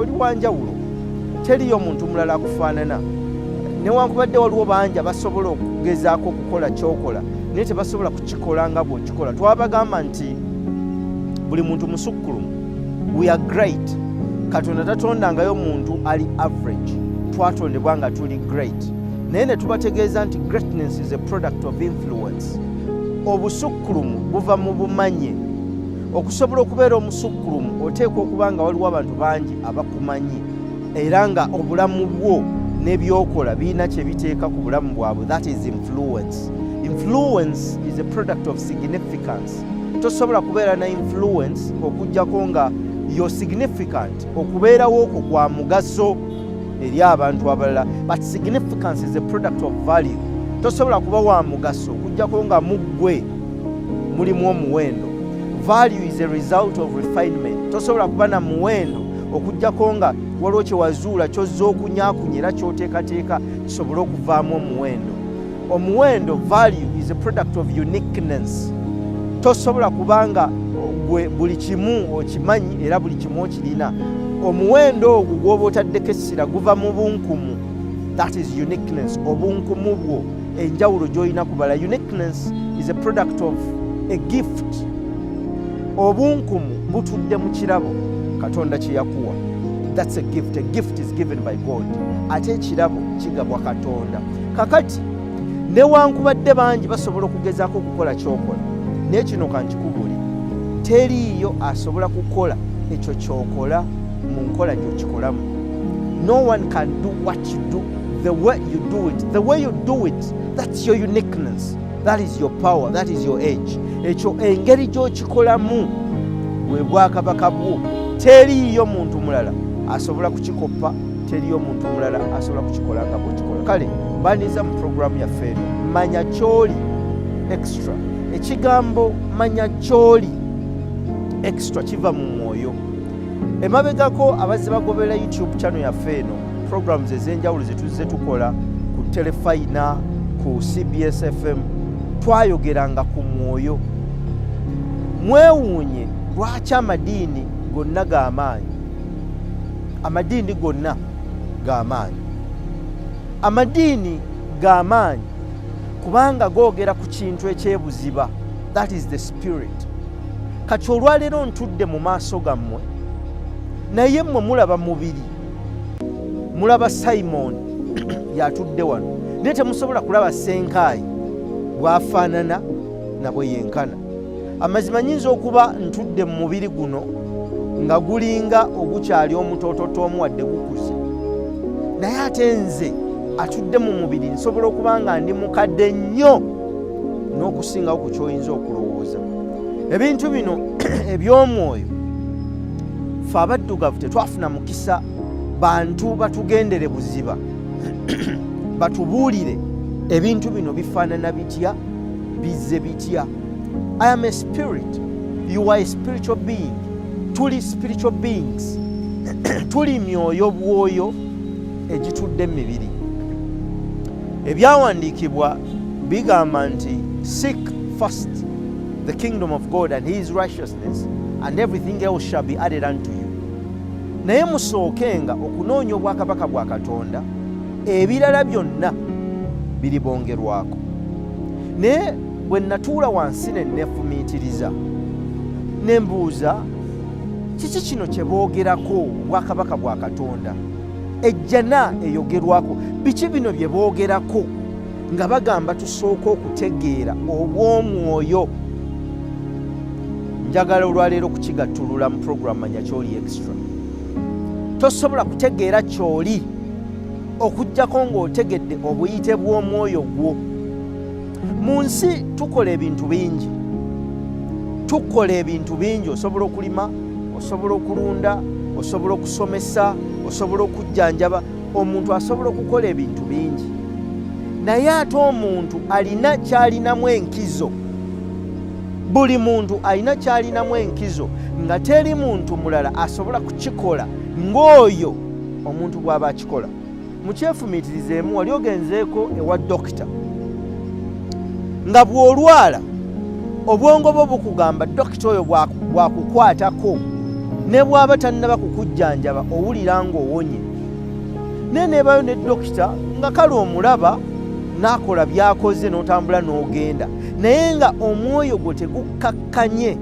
oli wanjawulo teriyo muntu mulala akufaanana newankubadde waliwo bangi abasobola okugezaako okukola kyokola naye tebasobola kukikola nga bw'okikola. Twabagamba nti buli muntu musukkulumu. We are great. Katonda tatondangayo muntu ali average, twatondebwa nga tuli great. Naye ne tubategeeza nti greatness is a product of influence. Obusukkulumu buva mu bumanye. Okusobola okubeera omusukkulumu oteekwa okuba nga waliwo abantu bangi abakumanyi era nga obulamu bwo n'ebyokola birina kye biteeka ku bulamu bwabwe. That is influence. Influence is a product of significance. Tosobola kubeera na influence okujjako nga you're significant, okubeerawo okwo kwa mugaso eri abantu abalala, but significance is a product of value. Tosobola kuba wa mugaso okujjako nga muggwe mulimu omuwendo. Value is a result of refinement. Tosobola kuba na muwendo okujjako nga waliwo kye wazuula ky'ozza okunyaakunya era ky'oteekateeka kisobole okuvaamu omuwendo. Omuwendo, value is a product of uniqueness. Tosobola kubanga gwe buli kimu okimanyi era buli kimu okirina. Omuwendo ogwo gw'oba otaddeko essira guva mu bunkumu. That is uniqueness. Obunkumu bwo enjawulo gy'olina kubala. Uniqueness is a product of a gift. Obunkumu butudde mu kirabo Katonda kye yakuwa. That's a gift. A gift is given by God. Ate ekirabo kigabwa Katonda. Kakati newankubadde bangi basobola okugezaako okukola kyokola, naye kino kankikubuli, teriiyo asobola kukola ekyo kyokola mu nkola gy'okikolamu. No one can do what you do the way you do it. The way you do it, that's your uniqueness. That is your power. That is your edge. Ekyo engeri gy'okikolamu bwe bwakabaka bwo. Teriiyo muntu mulala asobola kukikoppa, teriiyo muntu mulala asobola kukikola nga bw'okikola. Kale mbaniza mu programu yaffe eno manya ky'oli extra. Ekigambo manya ky'oli extra kiva mu mwoyo. Emabegako abazze bagoberera YouTube channel yaffe eno, programs ez'enjawulo ze tuzze tukola ku Telefayina, ku CBS FM, twayogeranga ku mwoyo. Mwewuunye lwaki amadiini gonna g'amaanyi. Amadiini gonna g'amaanyi. Amadiini g'amaanyi kubanga googera ku kintu ekyebuziba. That is the spirit. Kati olwaleero ntudde mu maaso gammwe, naye mmwe mulaba mubiri, mulaba Simon yatudde wano, naye temusobola kulaba Senkaayi bw'afaanana na bwe yenkana. Amazima nyinza okuba ntudde mu mubiri guno nga gulinga ogukyali omutoototo omu wadde gukuze, naye ate nze atudde mu mubiri nsobola okuba nga ndi mukadde nnyo n'okusingawo ku ky'oyinza okulowooza. Ebintu bino eby'omwoyo ffe abaddugavu tetwafuna mukisa bantu batugendere buziba batubuulire ebintu bino bifaanana bitya, bizze bitya. I am a spirit. You are a spiritual being. Tuli spiritual beings. Tuli myoyo bwoyo egitudde mu mibiri. Ebyawandiikibwa bigamba nti seek first the kingdom of God and his righteousness and everything else shall be added unto you. Naye musookenga okunoonya obwakabaka bwa Katonda, ebirala byonna biribongerwako. Naye bwe natuula wansi ne neefumiitiriza ne mbuuza, kiki kino kye boogerako obwakabaka bwa Katonda? Ejjana eyogerwako, biki bino bye boogerako nga bagamba tusooka okutegeera obw'omwoyo? Njagala olwaleero kukigattulula mu programu Manya Ky'oli Extra. Tosobola kutegeera ky'oli okujjako ng'otegedde obuyite bw'omwoyo gwo. Mu nsi tukola ebintu bingi. Tukola ebintu bingi. Osobola okulima, osobola okulunda, osobola okusomesa, osobola okujjanjaba. Omuntu asobola okukola ebintu bingi. Naye ate omuntu alina ky'alinamu enkizo. Buli muntu alina ky'alinamu enkizo nga teri muntu mulala asobola kukikola ng'oyo omuntu bw'aba akikola. Mukyefumiitirizeemu, wali ogenzeeko ewa dokita nga bw'olwala obwongo bwo bukugamba dokita oyo bw'akukwatako ne bw'aba tannaba kukujjanjaba owulira ng'owonye. Naye neebayo ne dokita nga kale omulaba n'akola by'akoze n'otambula n'ogenda, naye nga omwoyo gwo tegukkakkanye.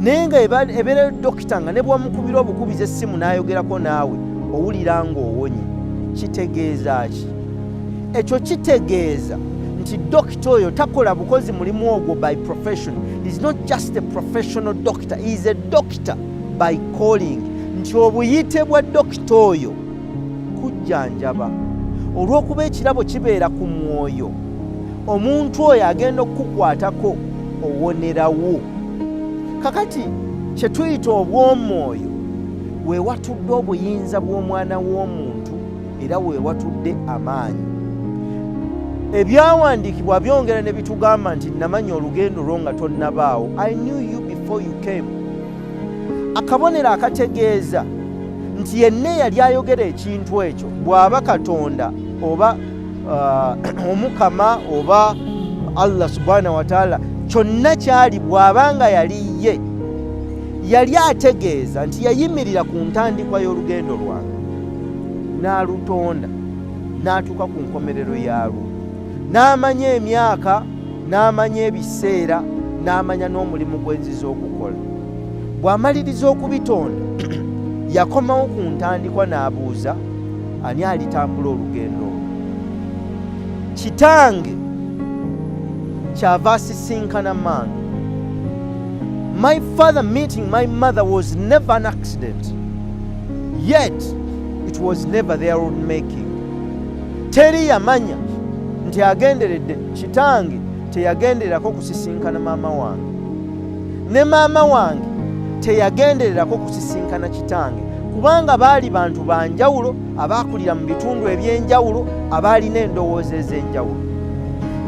Naye nga ebeera dokita nga ne bw'omukubira obukubiza essimu n'ayogerako naawe owulira ng'owonye. Kitegeeza ki? Ekyo kitegeeza nti dokita oyo takola bukozi mulimu ogwo by profession. He is not just a professional doctor, he is a doctor by calling. Nti obuyite bwa dokita oyo kujjanjaba. Olw'okuba ekirabo kibeera ku mwoyo, omuntu oyo agenda okukukwatako owonerawo. Kakati kye tuyita obw'omwoyo weewatudde obuyinza bw'omwana w'omuntu era weewatudde amaanyi. Ebyawandiikibwa byongera ne bitugamba nti namanya olugendo lwo nga tonnabaawo. I knew you before you came. Akabonero akategeeza nti yenna yali ayogera ekintu ekyo bw'aba Katonda oba Omukama oba Allah subhanahu wa ta'ala, kyonna kyali bw'abanga yali ye, yali ategeeza nti yayimirira ku ntandikwa y'olugendo lwange n'alutonda n'atuuka ku nkomerero yaalwo, n'amanya emyaka, n'amanya ebiseera, n'amanya n'omulimu gwenziza okukola. Bw'amaliriza okubitonda yakomawo ku ntandikwa n'abuuza ani alitambula olugendo olwo. Kitange kyava asisinkana mange. My father meeting my mother was never an accident, yet it was never their own making. Teri yamanya nti agenderedde kitange teyagendererako kusisinkana maama wange, ne maama wange teyagendererako kusisinkana kitange, kubanga baali bantu banjawulo abaakulira mu bitundu eby'enjawulo abaalina endowooza ez'enjawulo.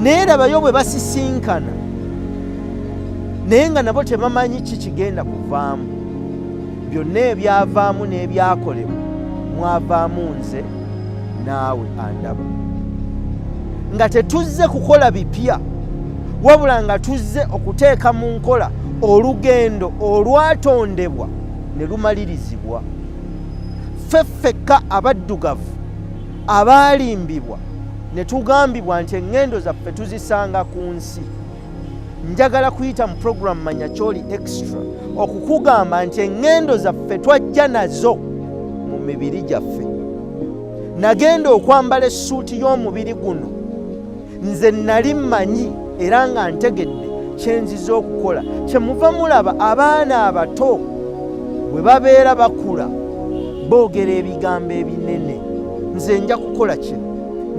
Naye labayo bwe basisinkana naye nga nabo tebamanyi ki kigenda kuvaamu. Byonna ebyavaamu n'ebyakolebwa mwavaamu nze naawe andaba, nga tetuzze kukola bipya wabula nga tuzze okuteeka mu nkola olugendo olwatondebwa ne lumalirizibwa. Ffeffekka abaddugavu abaalimbibwa ne tugambibwa nti eŋŋendo zaffe tuzisanga ku nsi. Njagala kuyita mu program Manyakyoli Extra okukugamba nti eŋŋendo zaffe twajja nazo mu mibiri gyaffe. Nagenda okwambala essuuti y'omubiri guno nze nali mmanyi era nga ntegedde kyenziza okukola. Kyemuva mulaba abaana abato bwe babeera bakula boogera ebigambo ebinene, nze nja kukola kino,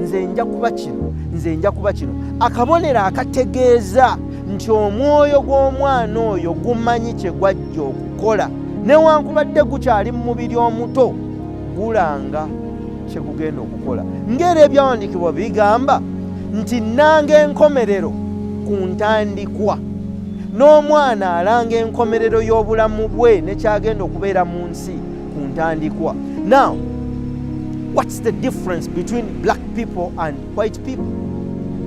nze nja kuba kino, nze nja kuba kino. Akabonero akategeeza nti omwoyo gw'omwana oyo gumanyi kye gwajja okukola, newankubadde gukyali mu mubiri omuto gulanga kye gugenda okukola. Ng'era ebyawandiikibwa bigamba nti nnanga enkomerero ku ntandikwa, n'omwana alanga enkomerero y'obulamu bwe nekyagenda okubeera mu nsi ku ntandikwa. Now, what's the difference between black people and white people?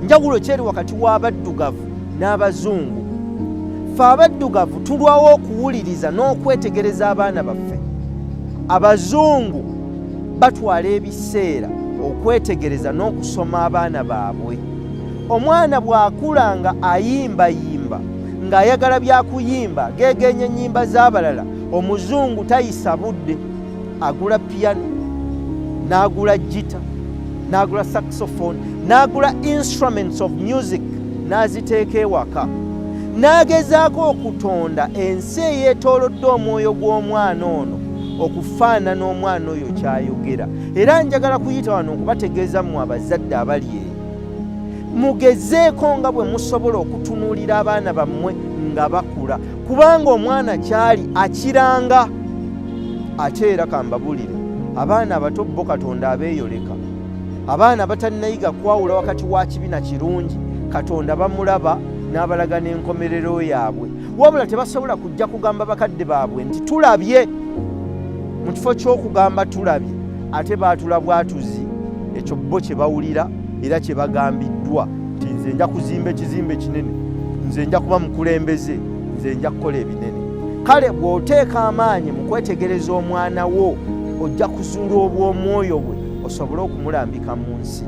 Njawulo kyeri wakati w'abaddugavu n'abazungu. Ffe abaddugavu tulwawo okuwuliriza n'okwetegereza abaana baffe. Abazungu batwala ebiseera okwetegereza n'okusoma abaana baabwe. Omwana bw'akula nga ayimbayimba ng'ayagala byakuyimba geegenya ennyimba z'abalala, omuzungu tayisa budde, agula piano, n'agula gita, n'agula saxophone, n'agula instruments of music n'aziteeka ewaka, n'agezaako okutonda ensi eyeetoolodde omwoyo gw'omwana ono okufaanana omwana oyo ky'ayogera. Era njagala kuyita wano okubategeeza mmwe abazadde abali eyo, mugezeeko nga bwe musobola okutunuulira abaana bammwe nga bakula, kubanga omwana kyali akiranga. Ate era kambabulire, abaana abato bo Katonda abeeyoleka. Abaana batannayiga kwawula wakati wa kibi na kirungi, Katonda bamulaba n'abalaga n'enkomerero yaabwe, wabula tebasobola kujja kugamba bakadde baabwe nti tulabye. Mu kifo ky'okugamba tulabye, ate baatula bwatuzi, ekyo bo kye bawulira era kye bagambiddwa nti nze nja kuzimba ekizimbe kinene, nze nja kuba mukulembeze, nze nja kukola ebinene. kale bw'oteeka amaanyi mu kwetegereza omwana wo ojja kuzuula obw'omwoyo bwe osobole okumulambika mu nsi.